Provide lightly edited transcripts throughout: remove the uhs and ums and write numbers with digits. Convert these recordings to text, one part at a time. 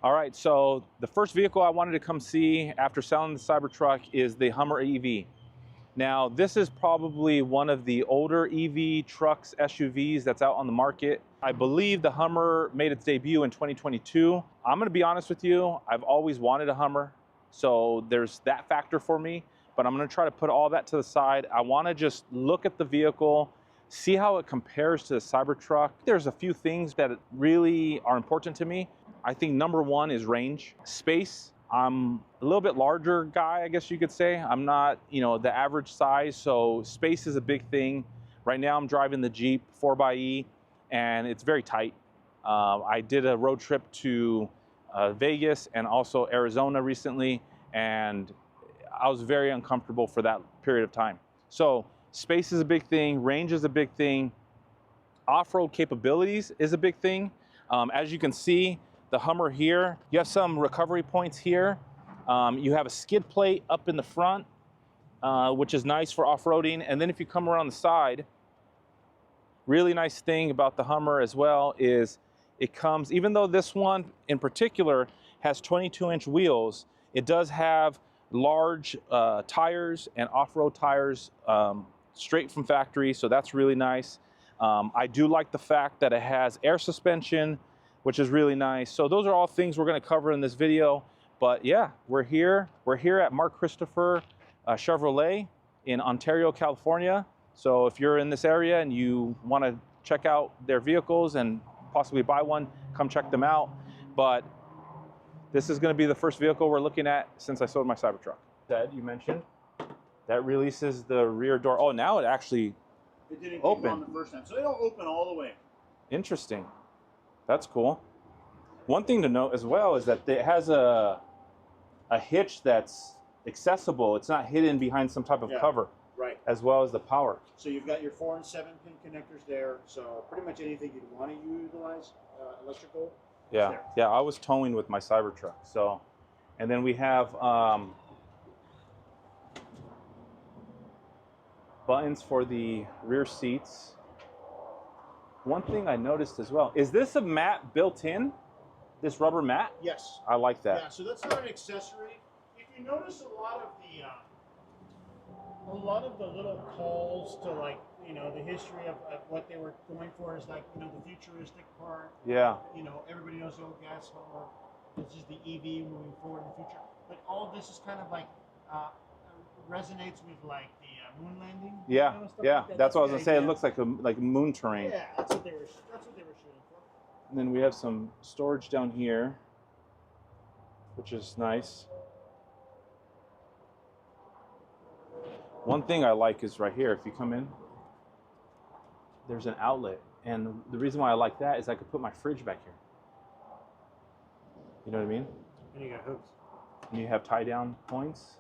All right, so the first vehicle I wanted to come see after selling the Cybertruck is the Hummer EV. Now, this is probably one of the older EV trucks, SUVs that's out on the market. I believe the Hummer made its debut in 2022. I'm gonna be honest with you, I've always wanted a Hummer, so there's that factor for me, but I'm gonna try to put all that to the side. I wanna just look at the vehicle, see how it compares to the Cybertruck. There's a few things that really are important to me. I think number one is range. Space. I'm a little bit larger guy, I guess you could say. I'm not, the average size, so space is a big thing. Right now I'm driving the Jeep 4xe and it's very tight. I did a road trip to Vegas and also Arizona recently, and I was very uncomfortable for that period of time. So space is a big thing, range is a big thing, off-road capabilities is a big thing. As you can see, the Hummer here, you have some recovery points here. You have a skid plate up in the front, which is nice for off-roading. And then if you come around the side, really nice thing about the Hummer as well is it comes, even though this one in particular has 22-inch wheels, it does have large tires and off-road tires straight from factory, so that's really nice. I do like the fact that it has air suspension, which is really nice. So those are all things we're gonna cover in this video. But yeah, we're here at Mark Christopher Chevrolet in Ontario, California. So if you're in this area and you wanna check out their vehicles and possibly buy one, come check them out. But this is gonna be the first vehicle we're looking at since I sold my Cybertruck. Ted, you mentioned, that releases the rear door. Oh, now it actually didn't open on the first time, so they don't open all the way. Interesting. That's cool. One thing to note as well is that it has a hitch that's accessible. It's not hidden behind some type of cover. Right. As well as the power. So you've got your 4 and 7 pin connectors there. So pretty much anything you'd want to utilize electrical. Yeah. Yeah. I was towing with my Cybertruck. So, and then we have buttons for the rear seats. One thing I noticed as well, is this a mat built in? This rubber mat? Yes. I like that. Yeah, so that's not an accessory. If you notice a lot of the little calls to, like, the history of what they were going for is like, the futuristic part. Yeah. Everybody knows the old gas homer. This is the EV moving forward in the future. But all of this is kind of like resonates with like the moon landing. Yeah, yeah. Like that. That's what I was gonna say. It looks like moon terrain. Yeah, that's what they were shooting for. And then we have some storage down here, which is nice. One thing I like is right here. If you come in, there's an outlet, and the reason why I like that is I could put my fridge back here. You know what I mean? And you got hooks. And you have tie-down points.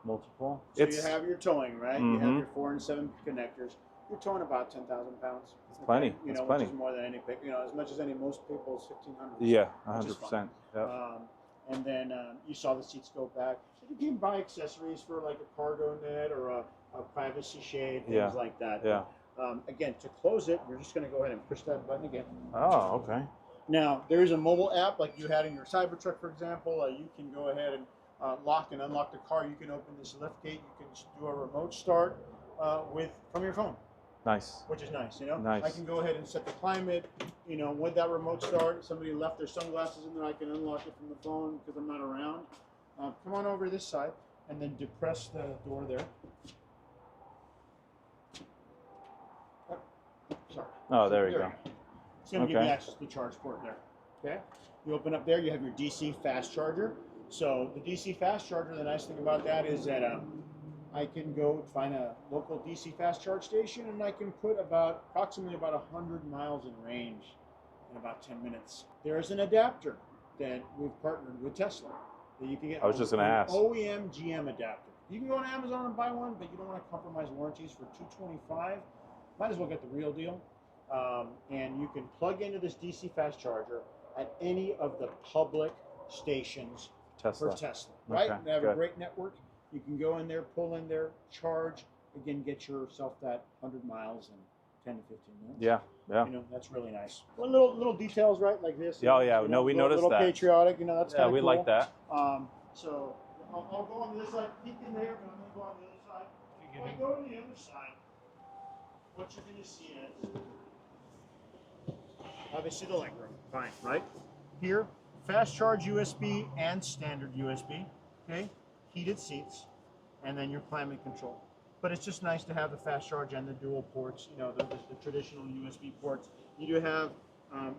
Multiple. So you have your towing, right? Mm-hmm. You have your 4 and 7 connectors. You're towing about 10,000 pounds. It's plenty. Which is more than any, as much as most people's 1,500. Yeah, 100%. Yep. And then you saw the seats go back. You can buy accessories for like a cargo net or a privacy shade, things like that. Yeah. Again, to close it, you're just going to go ahead and push that button again. Oh, okay. Now, there is a mobile app like you had in your Cybertruck, for example. You can go ahead and lock and unlock the car. You can open this lift gate. You can do a remote start from your phone. Nice. Which is nice, Nice. I can go ahead and set the climate, with that remote start. Somebody left their sunglasses in there, I can unlock it from the phone because I'm not around. Come on over to this side and then depress the door there. Oh, sorry. Oh, there you go. It's going to give you access to the charge port there. Okay. You open up there, you have your DC fast charger. So the DC fast charger, the nice thing about that is that I can go find a local DC fast charge station, and I can put approximately about 100 miles in range in about 10 minutes. There's an adapter that we've partnered with Tesla that you can get. I was just going to ask. OEM GM adapter. You can go on Amazon and buy one, but you don't want to compromise warranties for $225. Might as well get the real deal. And you can plug into this DC fast charger at any of the public stations for Tesla, right? Okay, they have a great network. You can go in there, pull in there, charge, again, get yourself that 100 miles in 10 to 15 minutes. Yeah, yeah. You know, that's really nice. Well, little details, right, like this. Oh yeah, you no, know, we noticed that. Little patriotic, you know, that's kind of we cool. like that. So I'll go on this side, peek in there, but I'm going to go on the other side. If I go to the other side, what you're going to see is obviously the legroom. Fine, right? Here, fast charge USB and standard USB. Okay, heated seats, and then your climate control. But it's just nice to have the fast charge and the dual ports, you know, the traditional USB ports. You do have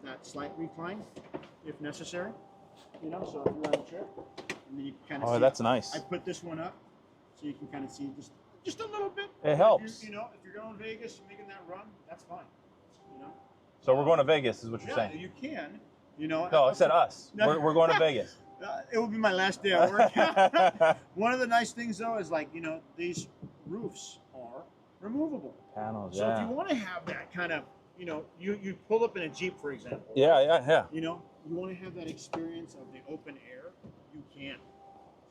that slight recline if necessary, you know, so if you're on a trip, and then you can kind of see. Oh, that's nice. I put this one up so you can kind of see just a little bit. It helps. You know, if you're going to Vegas and making that run, that's fine, you know. So we're going to Vegas, is what you're saying? You can, you know. No, I said us. We're going to Vegas. It will be my last day at work. One of the nice things, though, is like, you know, these roofs are removable. Panels, so if you want to have that kind of, you know, you pull up in a Jeep, for example. Yeah. You know, you want to have that experience of the open air, you can.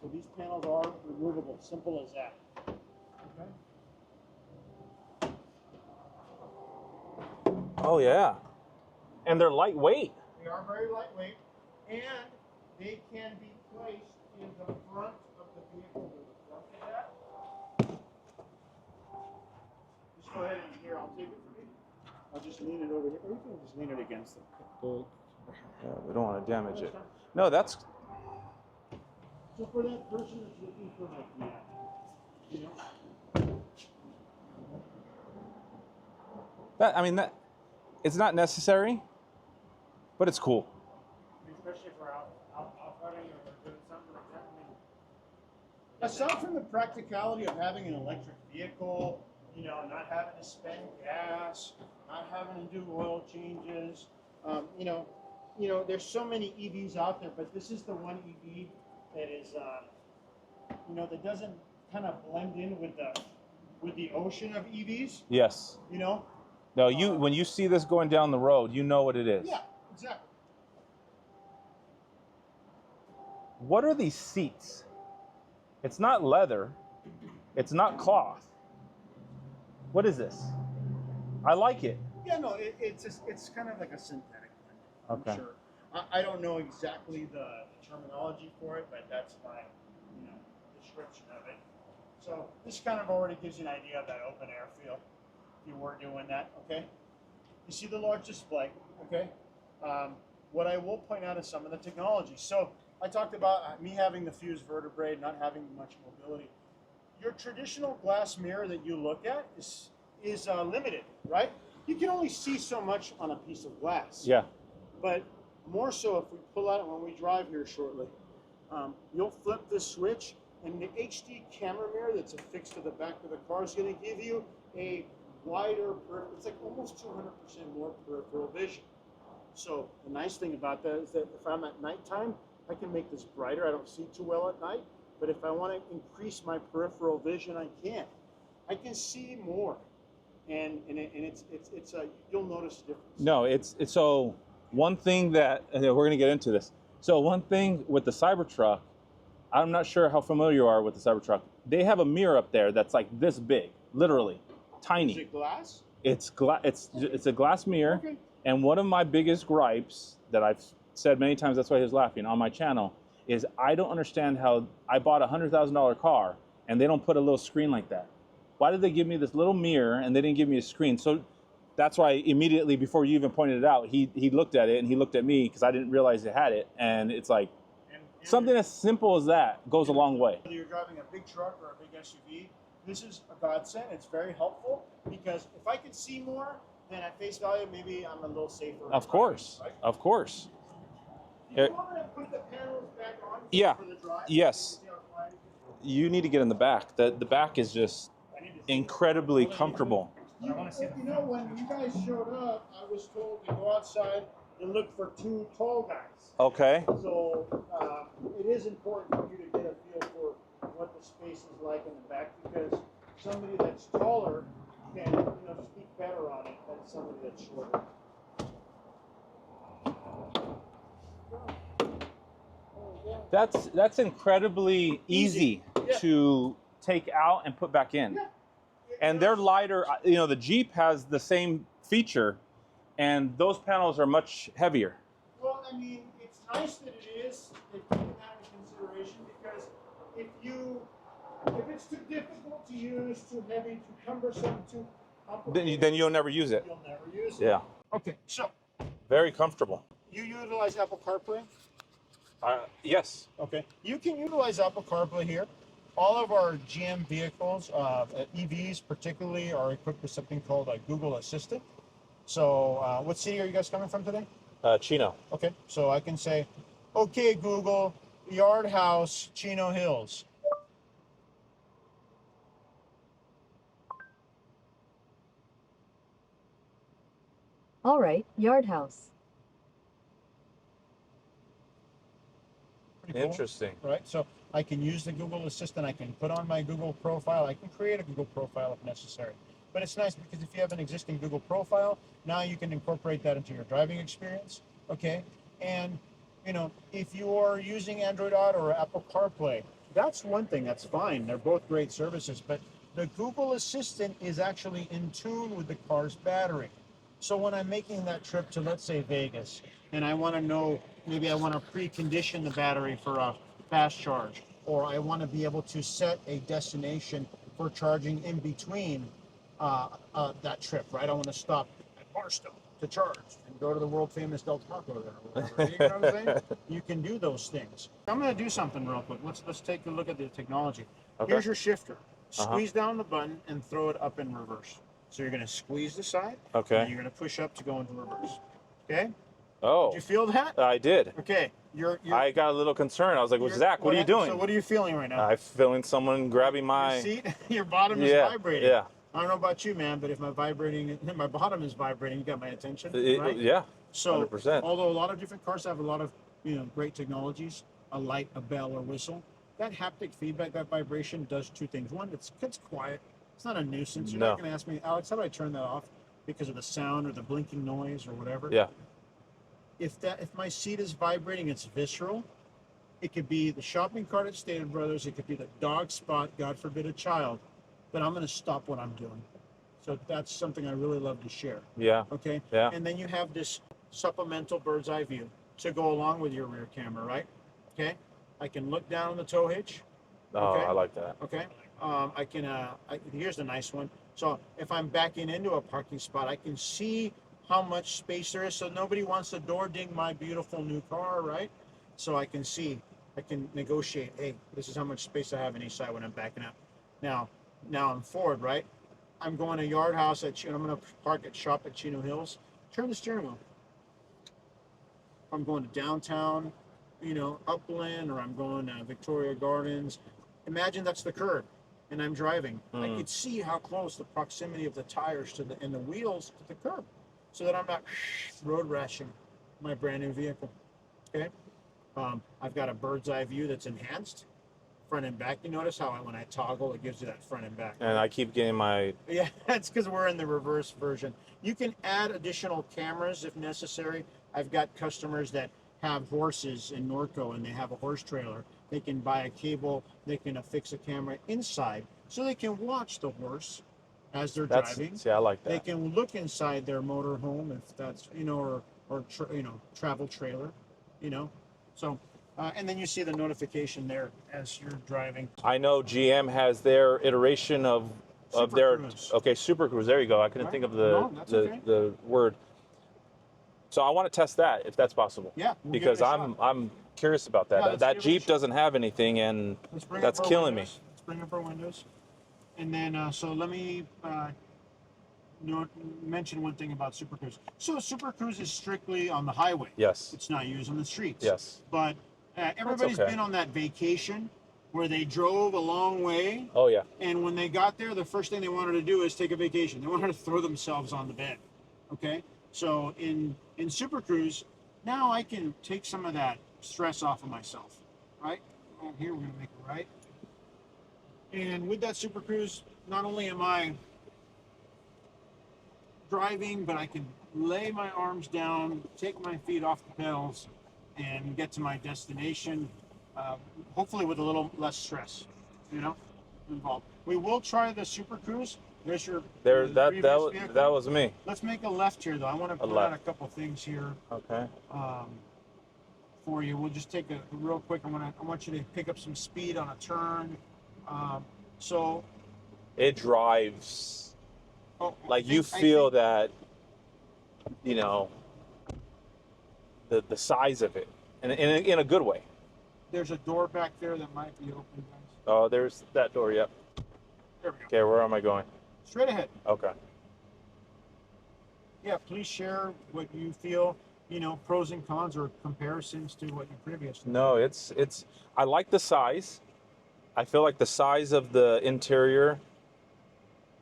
So these panels are removable, simple as that. Okay. Oh yeah. And they're lightweight. They are very lightweight, and they can be placed in the front of the vehicle. The front of that. Just go ahead and here, I'll take it from you. I'll just lean it over here. Or you can just lean it against them. Yeah, we don't want to damage it. No, that's. So for that person that's looking for like that, you know. That it's not necessary, but it's cool. Especially for off-roading or doing something like that. I mean, aside from the practicality of having an electric vehicle, you know, not having to spend gas, not having to do oil changes, you know, there's so many EVs out there, but this is the one EV that is, you know, that doesn't kind of blend in with the ocean of EVs. Yes. You know. No, when you see this going down the road, you know what it is. Yeah, exactly. What are these seats? It's not leather. It's not cloth. What is this? I like it. Yeah, no, it's kind of like a synthetic one. Okay. I'm sure. I don't know exactly the terminology for it, but that's my, you know, description of it. So this kind of already gives you an idea of that open air feel. If you were doing that, okay? You see the large display, okay? What I will point out is some of the technology. So I talked about me having the fused vertebrae, not having much mobility. Your traditional glass mirror that you look at is limited, right? You can only see so much on a piece of glass. Yeah. But more so if we pull out when we drive here shortly, you'll flip this switch, and the HD camera mirror that's affixed to the back of the car is going to give you a wider, it's like almost 200% more peripheral vision. So the nice thing about that is that if I'm at nighttime, I can make this brighter. I don't see too well at night, but if I want to increase my peripheral vision, I can. I can see more, and it's you'll notice a difference. No, it's so one thing that we're going to get into this. So one thing with the Cybertruck, I'm not sure how familiar you are with the Cybertruck. They have a mirror up there that's like this big, literally. Tiny. Is it glass? It's a glass mirror. Okay. And one of my biggest gripes that I've said many times, that's why he was laughing on my channel, is I don't understand how I bought a $100,000 car and they don't put a little screen like that. Why did they give me this little mirror and they didn't give me a screen? So that's why immediately before you even pointed it out, he looked at it and he looked at me because I didn't realize it had it. And it's like something as simple as that goes a long way. Whether you're driving a big truck or a big SUV, this is a godsend. It's very helpful because if I could see more, then at face value, maybe I'm a little safer. Of course, right? Of course. Do you want me to put the panels back on for the drive? Yes. You need to get in the back. The back is just incredibly comfortable. You know, when you guys showed up, I was told to go outside and look for 2 tall guys. Okay. So it is important for you to get a feel for what the space is like in the back, because somebody that's taller can, you know, speak better on it than somebody that's shorter. That's incredibly easy Yeah. to take out and put back in. Yeah. and they're lighter. You know, the Jeep has the same feature, and those panels are much heavier. Well, I mean, it's nice that it is. They've taken that into consideration because if it's too difficult to use, too heavy, too cumbersome, too complicated, Then you'll never use it. you'll never use it. Yeah. Okay, so Very comfortable. you utilize Apple CarPlay? Yes. Okay. You can utilize Apple CarPlay here. All of our GM vehicles, EVs particularly, are equipped with something called a Google Assistant. So what city are you guys coming from today? Chino. Okay, so I can say, okay, Google, Yard House, Chino Hills. All right, Yard House. Pretty cool, Interesting. right? So I can use the Google Assistant. I can put on my Google profile. I can create a Google profile if necessary. But it's nice because if you have an existing Google profile, now you can incorporate that into your driving experience, okay? And, you know, if you are using Android Auto or Apple CarPlay, that's one thing, that's fine. They're both great services, but the Google Assistant is actually in tune with the car's battery. So when I'm making that trip to, let's say, Vegas, and I want to know, maybe I want to precondition the battery for a fast charge, or I want to be able to set a destination for charging in between that trip, right? I want to stop at Barstow to charge and go to the world famous Del Taco there, or whatever. You know what I'm saying? You can do those things. I'm going to do something real quick. Let's take a look at the technology. Okay. Here's your shifter. Squeeze down the button and throw it up in reverse. So you're going to squeeze the side. Okay. And you're going to push up to go into reverse. Okay? Oh. Did you feel that? I did. Okay. I got a little concerned. I was like, well, Zach, what are you doing? So what are you feeling right now? I'm feeling someone grabbing my Your seat? Your bottom is vibrating. Yeah. I don't know about you, man, but if my bottom is vibrating, you got my attention, right? Yeah. So, 100%. although a lot of different cars have a lot of, great technologies, a light, a bell, or whistle, that haptic feedback, that vibration does two things. One, it's quiet. It's not a nuisance. You're not going to ask me, Alex, how do I turn that off? Because of the sound or the blinking noise or whatever. Yeah. If my seat is vibrating, it's visceral. It could be the shopping cart at Stated Brothers. It could be the dog spot, God forbid, a child. But I'm going to stop what I'm doing. So that's something I really love to share. Yeah. Okay. Yeah. And then you have this supplemental bird's eye view to go along with your rear camera, right? Okay. I can look down on the tow hitch. Oh, okay? I like that. Okay. Here's the nice one. So if I'm backing into a parking spot, I can see how much space there is. So nobody wants to door ding my beautiful new car, right? So I can negotiate, hey, this is how much space I have on each side when I'm backing up. Now I'm forward, right? I'm going to Yard House I'm going to park at shop at Chino Hills. Turn the steering wheel. I'm going to downtown, Upland, or I'm going to Victoria Gardens. Imagine that's the curb, and I'm driving. I could see how close the proximity of the tires and the wheels to the curb, so that I'm not road rashing my brand new vehicle. Okay. I've got a bird's eye view that's enhanced, front and back. You notice how when I toggle, it gives you that front and back. And I keep getting my... Yeah, that's because we're in the reverse version. You can add additional cameras if necessary. I've got customers that have horses in Norco and they have a horse trailer. They can buy a cable, they can affix a camera inside so they can watch the horse as they're driving. See, I like that. They can look inside their motor home if that's, or travel trailer, So, and then you see the notification there as you're driving. I know GM has their iteration of their Cruise. Okay, Super Cruise. There you go. I couldn't think of the word. So I want to test that if that's possible. Yeah, because I'm curious about that. Yeah, that Jeep doesn't have anything, and that's killing me. Let's bring up our windows, and then so let me mention one thing about Super Cruise. So Super Cruise is strictly on the highway. Yes. It's not used on the streets. Yes. But everybody's been on that vacation where they drove a long way. Oh yeah. And when they got there, the first thing they wanted to do is take a vacation. They wanted to throw themselves on the bed. Okay. So in Super Cruise, now I can take some of that stress off of myself. Right. And here we're gonna make it right. And with that Super Cruise, not only am I driving, but I can lay my arms down, take my feet off the pedals, and get to my destination, hopefully with a little less stress, involved. We will try the Super Cruise There's your There, the that previous vehicle. that was me. Let's make a left here, though. I want to point out a couple things here. Okay. For you, we'll just take a real quick. I want you to pick up some speed on a turn. So it drives like you feel that, you know, the size of it, and in a good way. There's a door back there that might be open, guys. Oh, there's that door. Yep. There we go. Okay, where am I going? Straight ahead. Okay. Yeah, please share what you feel, you know, pros and cons or comparisons to what you previously. No, it's I like the size. I feel like the size of the interior,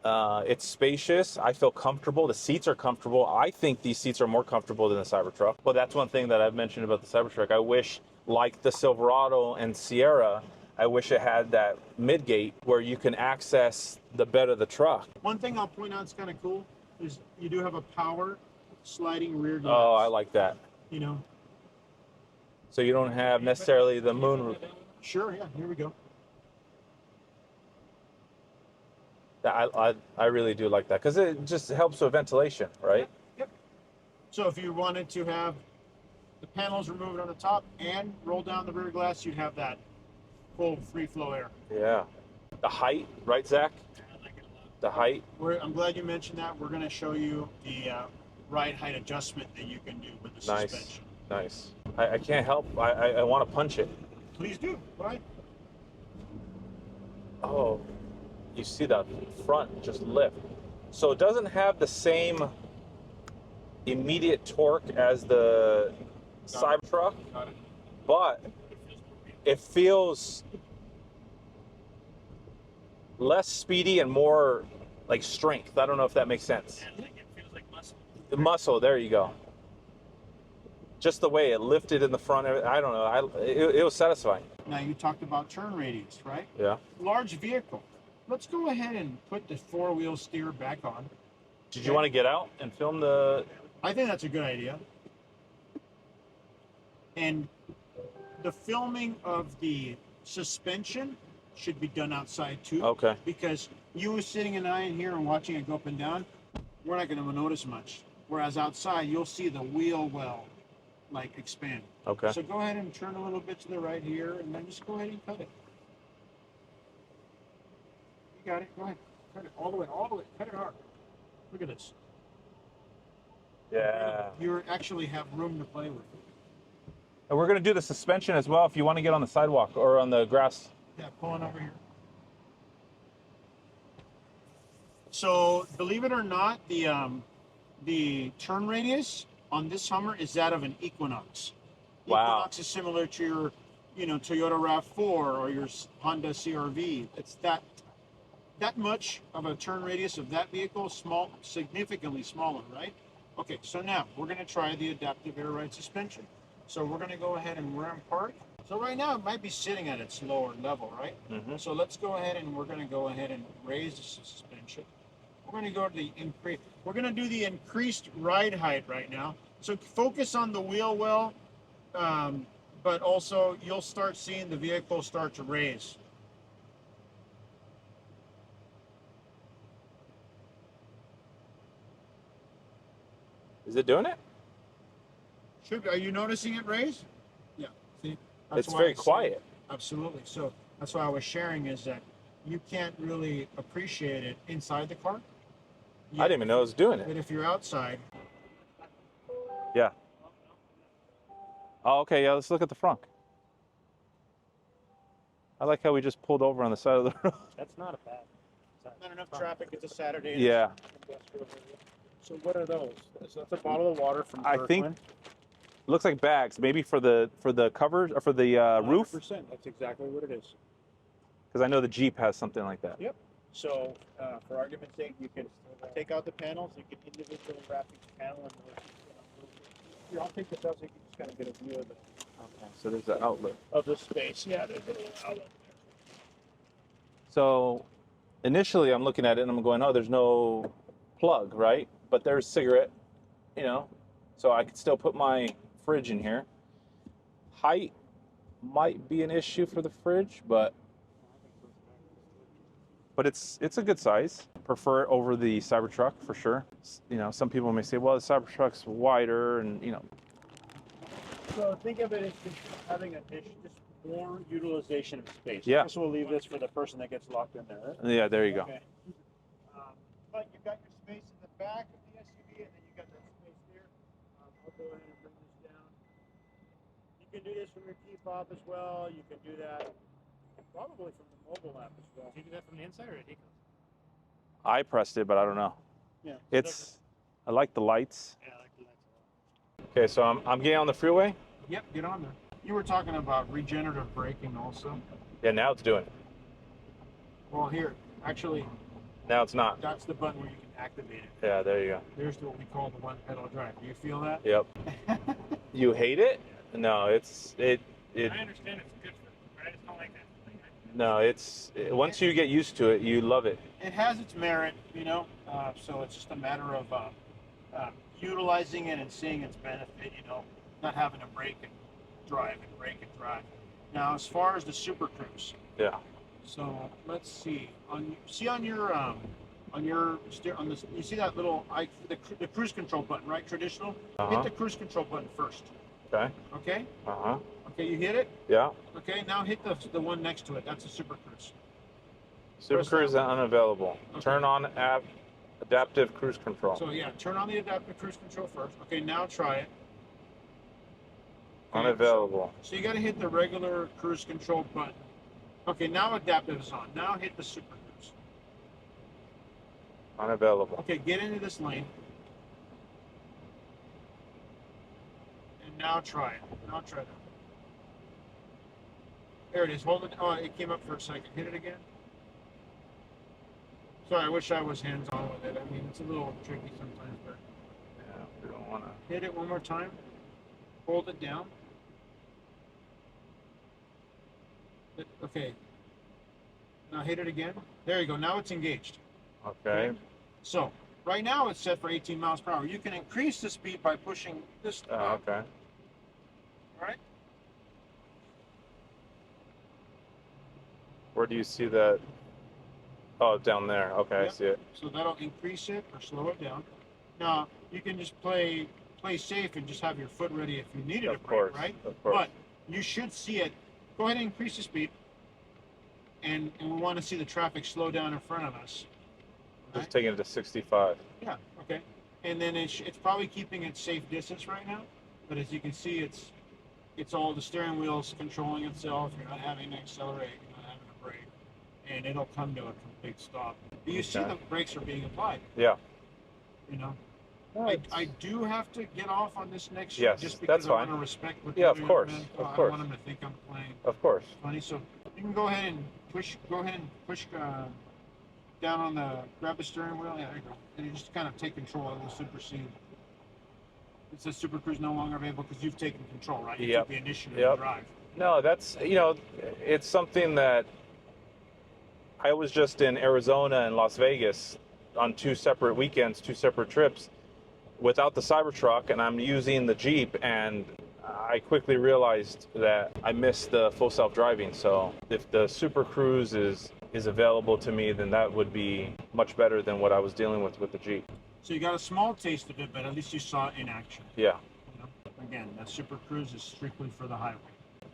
it's spacious. I feel comfortable. The seats are comfortable. I think these seats are more comfortable than the Cybertruck. Well, that's one thing that I've mentioned about the Cybertruck. I wish, like the Silverado and Sierra, I wish it had that midgate where you can access the bed of the truck. One thing I'll point out is kind of cool is you do have a power sliding rear glass. Oh, I like that. You know. So you don't have necessarily the moonroof. Sure, yeah, here we go. I really do like that because it just helps with ventilation, right? Yep. So if you wanted to have the panels removed on the top and roll down the rear glass, you'd have that full free flow air. Yeah. The height, right, Zach? I like it a lot. The height. I'm glad you mentioned that. We're going to show you the ride height adjustment that you can do with the suspension. Nice. I can't help. I want to punch it. Please do. Right. Oh, you see that front just lift. So it doesn't have the same immediate torque as the Cybertruck, but it feels less speedy and more like strength. I don't know if that makes sense. It feels like muscle. The muscle, there you go. Just the way it lifted in the front, I don't know. It was satisfying. Now you talked about turn radius, right? Yeah. Large vehicle. Let's go ahead and put the four-wheel steer back on. Did you want to get out and film the... I think that's a good idea. And the filming of the suspension should be done outside too. Okay. Because you sitting and I in here and watching it go up and down, we're not going to notice much. Whereas outside, you'll see the wheel well, like, expand. Okay. So go ahead and turn a little bit to the right here, and then just go ahead and cut it. You got it. Go ahead. Cut it all the way. Cut it hard. Look at this. Yeah. You actually have room to play with. And we're going to do the suspension as well if you want to get on the sidewalk or on the grass. Yeah, pulling over here. So, believe it or not, the turn radius on this Hummer is that of an Equinox. Wow. Equinox is similar to your, Toyota RAV4 or your Honda CR-V. It's that much of a turn radius of that vehicle, small, significantly smaller, right? Okay, so now we're going to try the adaptive air ride suspension. So we're going to go ahead and we're in park. So right now it might be sitting at its lower level, right? Mm-hmm. So let's go ahead and we're going to go ahead and raise the suspension. We're going to go to the increase. We're going to do the increased ride height right now. So focus on the wheel well, but also you'll start seeing the vehicle start to raise. Is it doing it? Are you noticing it raise? Yeah. See, It's very quiet. Absolutely. So that's why I was sharing is that you can't really appreciate it inside the car. I didn't even know it was doing But it. if you're outside, Yeah. Oh, okay. Yeah, let's look at the front. I like how we just pulled over on the side of the road. That's not a bad. not enough traffic. It's a Saturday. Yeah. So what are those? So that's a bottle of water from I think Kirkland. looks like bags, maybe for the covers or for the roof, 100%. That's exactly what it is. Uh, because I know the Jeep has something like that. Yep. So for argument's sake, you can take out the panels. You can individually wrap each panel and here, I'll take this out so you can just kind of get a view of Okay. So there's an outlet. the space. Yeah, there's a little outlet. So initially I'm looking at it and I'm going, oh, there's no plug, right? But there's cigarette, so I could still put my fridge in here. Height might be an issue for the fridge, but it's a good size. prefer it over the Cybertruck for sure. You know, some people may say, well, the Cybertruck's wider, and you know. So think of it as just having just more utilization of space. Yeah. So we'll leave this for the person that gets locked in there. Right? Yeah, there you go. Okay. But you've got your space in the back of the SUV, and then you've got that space there. I'll go ahead and bring this down. You can do this from your key fob as well. You can do that probably from the mobile app as well. Do you do that from the inside or the decal? I pressed it, but I don't know. Yeah. I like the lights. Yeah, I like the lights a lot. Okay, so I'm getting on the freeway. Yep, get on there. You were talking about regenerative braking also. Yeah, now it's doing it. Well, here, actually, Now it's not. that's the button where you can activate it. Yeah, there you go. There's what we call the one pedal drive. Do you feel that? Yep. You hate it? No, it. I understand it's good for it, but I just don't like that. Once you get used to it, you love it. It has its merit, you know, so it's just a matter of utilizing it and seeing its benefit, you know, not having to brake and drive and brake and drive. Now, as far as the Super Cruise, Yeah. so let's see. You see that little the cruise control button, right? Traditional. Hit the cruise control button first. Okay. Okay. Uh-huh. Okay, you hit it. Yeah. Okay, now hit the one next to it. That's a Super Cruise. Super Cruise is unavailable. Okay. Turn on adaptive cruise control. So yeah, turn on the adaptive cruise control first. Okay, now try it. Okay, Unavailable. So you got to hit the regular cruise control button. Okay, now adaptive is on. Now hit the Super Cruise. Unavailable. Okay, get into this lane. And now try it. Now try that. There it is. Hold it. Oh, it came up for a second. Hit it again. Sorry, I wish I was hands-on with it. I mean, it's a little tricky sometimes, but Yeah, we don't want to. hit it one more time. Hold it down. Okay. Now hit it again. There you go. Now it's engaged. Okay. So right now it's set for 18 miles per hour. You can increase the speed by pushing this. Okay. All right. Where do you see that? Oh, down there. Okay, Yep. I see it. So that'll increase it or slow it down. Now you can just play safe and just have your foot ready if you needed a Of brake, course. right? Of course. But you should see it. Go ahead and increase the speed. And we want to see the traffic slow down in front of us. Just taking it to 65. Yeah, okay. And then it's probably keeping it safe distance right now. But as you can see, it's all the steering wheel's controlling itself. You're not having to accelerate. You're not having to brake. And it'll come to a complete stop. But you see the brakes are being applied. Yeah. You know? No, I do have to get off on this next Yes, just because that's I fine. want to respect what Yeah, of they're course, doing. of I course. don't want them to think I'm playing Of course. funny. So you can go ahead and push down on grab the steering wheel. Yeah, there you go. And you just kind of take control of the Super C. It says Super Cruise no longer available because you've taken control, right? You Yep. took the initiative Yep. to drive. No, that's, it's something that I was just in Arizona and Las Vegas on 2 separate weekends, 2 separate trips without the Cybertruck, and I'm using the Jeep, and I quickly realized that I missed the full self-driving. So if the Super Cruise is available to me, then that would be much better than what I was dealing with the Jeep. So you got a small taste of it, but at least you saw it in action. Yeah. You know? Again, that Super Cruise is strictly for the highway.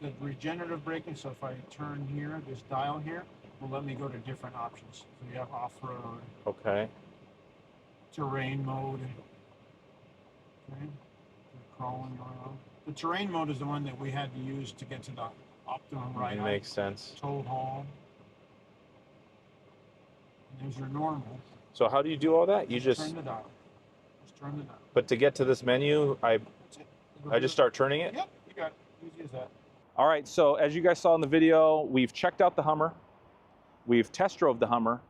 The regenerative braking, so if I turn here, this dial here, will let me go to different options. So you have off-road, Okay. terrain mode. Okay. Crawling around. The terrain mode is the one that we had to use to get to the optimum ride. Makes sense. Tow haul. And there's your normal. So how do you do all that? You Turn just, the dial. Just turn the dial. but to get to this menu, That's it. I just start turning it? Yep, you got it. Easy as that. All right, so as you guys saw in the video, we've checked out the Hummer, we've test drove the Hummer,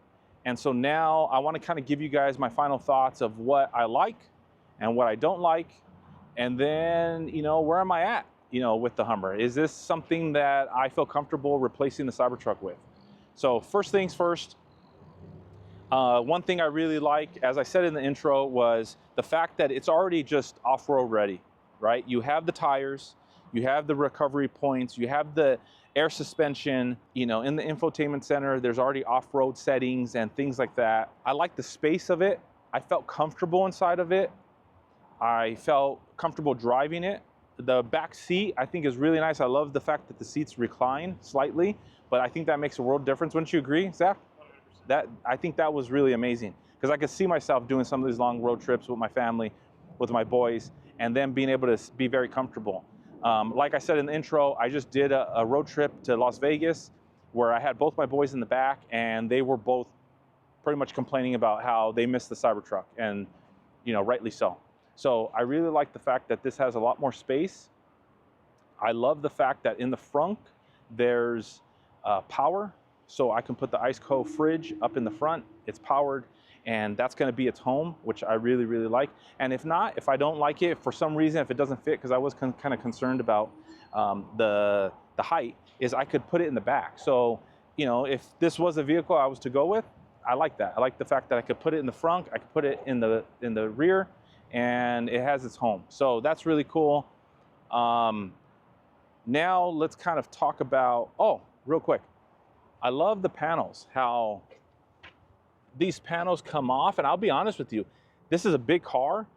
and so now I want to kind of give you guys my final thoughts of what I like and what I don't like, and then, where am I at, with the Hummer? Is this something that I feel comfortable replacing the Cybertruck with? So first things first, one thing I really like, as I said in the intro, was the fact that it's already just off-road ready, right? You have the tires, you have the recovery points, you have the air suspension, you know, in the infotainment center, there's already off-road settings and things like that. I like the space of it. I felt comfortable inside of it. I felt comfortable driving it. The back seat, I think, is really nice. I love the fact that the seats recline slightly, but I think that makes a world difference. Wouldn't you agree, Zach? 100%. I think that was really amazing, because I could see myself doing some of these long road trips with my family, with my boys, and then being able to be very comfortable. Like I said in the intro, I just did a road trip to Las Vegas where I had both my boys in the back, and they were both pretty much complaining about how they missed the Cybertruck, and you know, rightly so. So I really like the fact that this has a lot more space. I love the fact that in the front there's power, so I can put the ice cold fridge up in the front. It's powered, and that's going to be its home, which I really, really like. And if not, if I don't like it for some reason, if it doesn't fit, because I was kind of concerned about the height, is I could put it in the back. So, you know, if this was a vehicle I was to go with, I like that. I like the fact that I could put it in the front, I could put it in the rear, and it has its home. So that's really cool. Now let's kind of talk about, oh, real quick. I love the panels, how these panels come off, and I'll be honest with you, this is a big car,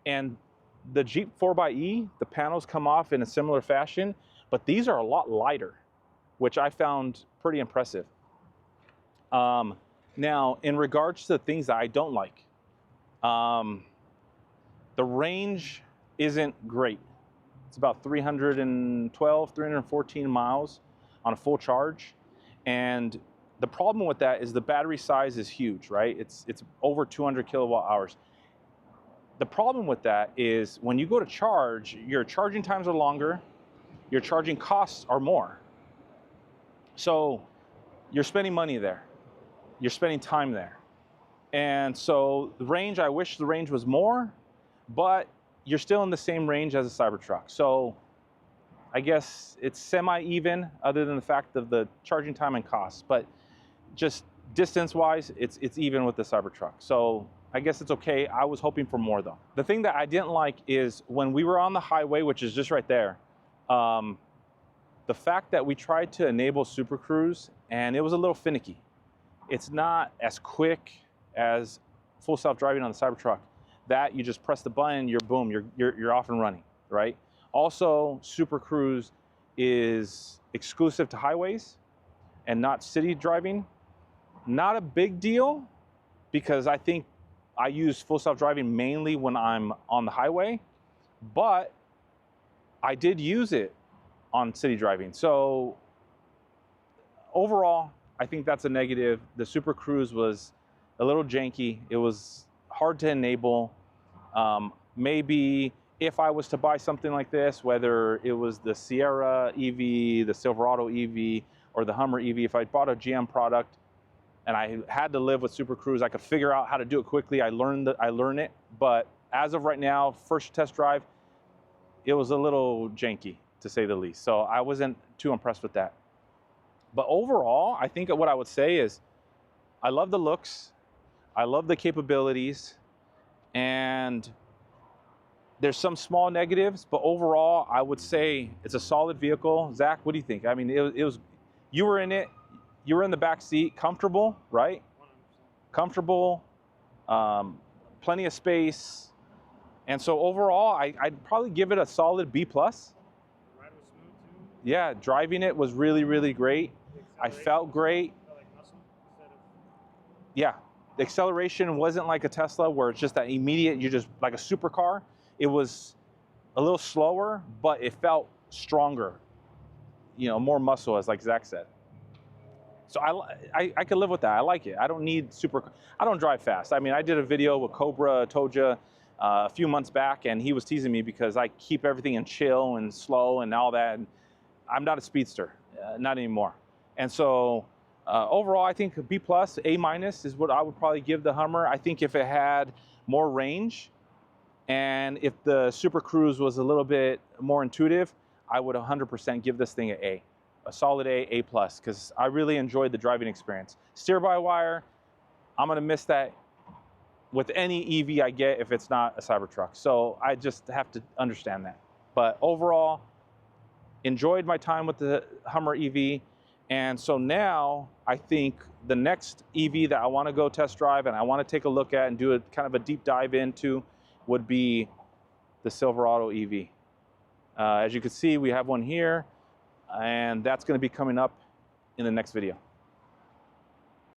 and the Jeep 4xe, the panels come off in a similar fashion, but these are a lot lighter, which I found pretty impressive. Now, in regards to the things that I don't like, the range isn't great. It's about 312, 314 miles on a full charge. And the problem with that is the battery size is huge, right? It's over 200 kilowatt hours. The problem with that is when you go to charge, your charging times are longer, your charging costs are more. So you're spending money there. You're spending time there. And so the range, I wish the range was more, but you're still in the same range as a Cybertruck. So I guess it's semi-even, other than the fact of the charging time and cost. But just distance-wise, it's even with the Cybertruck. So I guess it's okay. I was hoping for more, though. The thing that I didn't like is when we were on the highway, which is just right there, the fact that we tried to enable Super Cruise, and it was a little finicky. It's not as quick as full self-driving on the Cybertruck. That you just press the button, you're off and running, right? Also, Super Cruise is exclusive to highways and not city driving. Not a big deal, because I think I use full self-driving mainly when I'm on the highway, but I did use it on city driving. So overall, I think that's a negative. The Super Cruise was a little janky. It was hard to enable. Maybe if I was to buy something like this, whether it was the Sierra EV, the Silverado EV, or the Hummer EV, if I bought a GM product and I had to live with Super Cruise, I could figure out how to do it quickly. I learn it, but as of right now, first test drive, it was a little janky, to say the least. So I wasn't too impressed with that. But overall, I think what I would say is I love the looks, I love the capabilities, and there's some small negatives, but overall, I would say it's a solid vehicle. Zach, what do you think? I mean, it was, you were in it, you were in the back seat, comfortable, right? 100%. Comfortable, plenty of space. And so overall, I'd probably give it a solid B+. The ride was smooth too. Yeah, driving it was really, really great. The I felt great. felt like muscle instead of Yeah, the acceleration wasn't like a Tesla where it's just that immediate, you just like a supercar. It was a little slower, but it felt stronger, you know, more muscle, as like Zach said. So I could live with that. I like it. I don't need I don't drive fast. I mean, I did a video with Cobra Toja a few months back, and he was teasing me because I keep everything in chill and slow and all that. And I'm not a speedster, not anymore. And so overall, I think B+, A- is what I would probably give the Hummer. I think if it had more range, and if the Super Cruise was a little bit more intuitive, I would 100% give this thing an A. A solid A+, because I really enjoyed the driving experience. Steer-by-wire, I'm gonna miss that with any EV I get if it's not a Cybertruck. So I just have to understand that. But overall, enjoyed my time with the Hummer EV. And so now I think the next EV that I want to go test drive and I want to take a look at and do a kind of a deep dive into would be the Silverado EV. As you can see, we have one here, and that's going to be coming up in the next video.